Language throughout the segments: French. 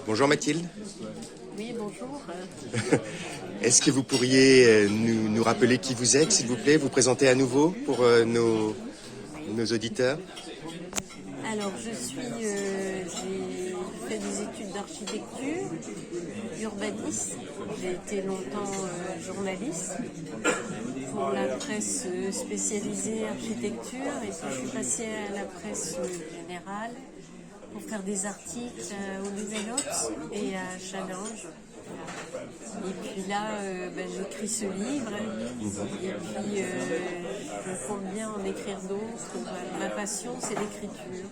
Bonjour Mathilde. Oui, bonjour. Est-ce que vous pourriez nous rappeler qui vous êtes, s'il vous plaît, vous présenter à nouveau pour nos auditeurs? Alors, j'ai fait des études d'architecture, urbaniste. J'ai été longtemps journaliste pour la presse spécialisée architecture et puis je suis passée à la presse générale pour faire des articles au Nouvel Obs et à Challenge. Et puis là, j'écris ce livre et puis je compte bien en écrire d'autres. Ma passion, c'est l'écriture.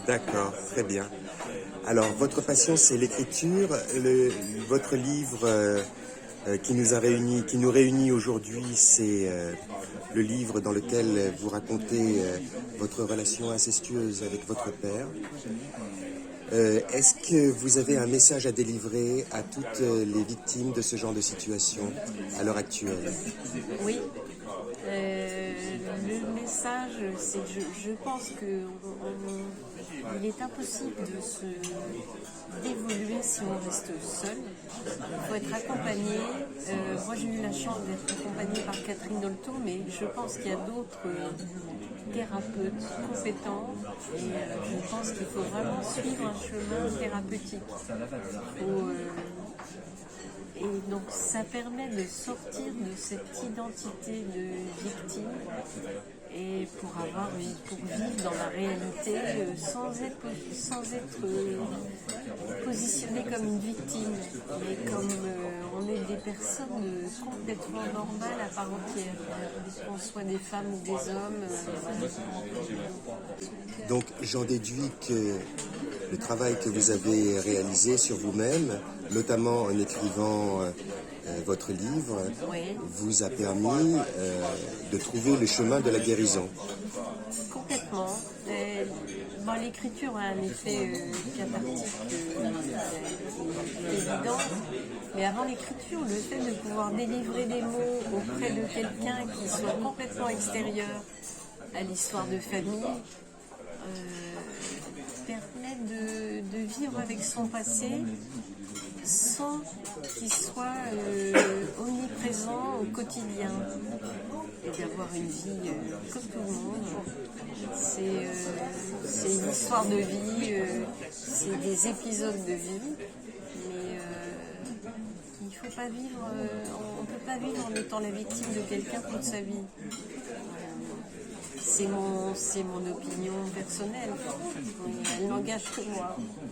D'accord, très bien. Alors, votre passion, c'est l'écriture. Votre livre qui nous réunit aujourd'hui, c'est le livre dans lequel vous racontez votre relation incestueuse avec votre père. Est-ce que vous avez un message à délivrer à toutes les victimes de ce genre de situation à l'heure actuelle? Oui. Le message, c'est que je pense qu'il est impossible d'évoluer si on reste seul. Il faut être accompagné. Moi, j'ai eu la chance d'être accompagnée par Catherine Dolto, mais je pense qu'il y a d'autres thérapeutes compétents et je pense qu'il faut vraiment suivre un chemin thérapeutique. Et donc ça permet de sortir de cette identité de victime et pour vivre dans la réalité sans être positionné comme une victime, mais comme on est des personnes complètement normales à part entière, qu'on soit des femmes ou des hommes. Donc j'en déduis que le travail que vous avez réalisé sur vous-même, notamment en écrivant votre livre, Oui. vous a permis de trouver le chemin de la guérison. Complètement. L'écriture a un effet cathartique évident, mais avant l'écriture, le fait de pouvoir délivrer des mots auprès de quelqu'un qui soit complètement extérieur à l'histoire de famille permet de vivre avec son passé sans qu'il soit omniprésent au quotidien et d'avoir une vie comme tout le monde. C'est une histoire de vie, c'est des épisodes de vie, mais il faut pas vivre, on ne peut pas vivre en étant la victime de quelqu'un toute sa vie. C'est mon opinion personnelle, elle n'engage que moi.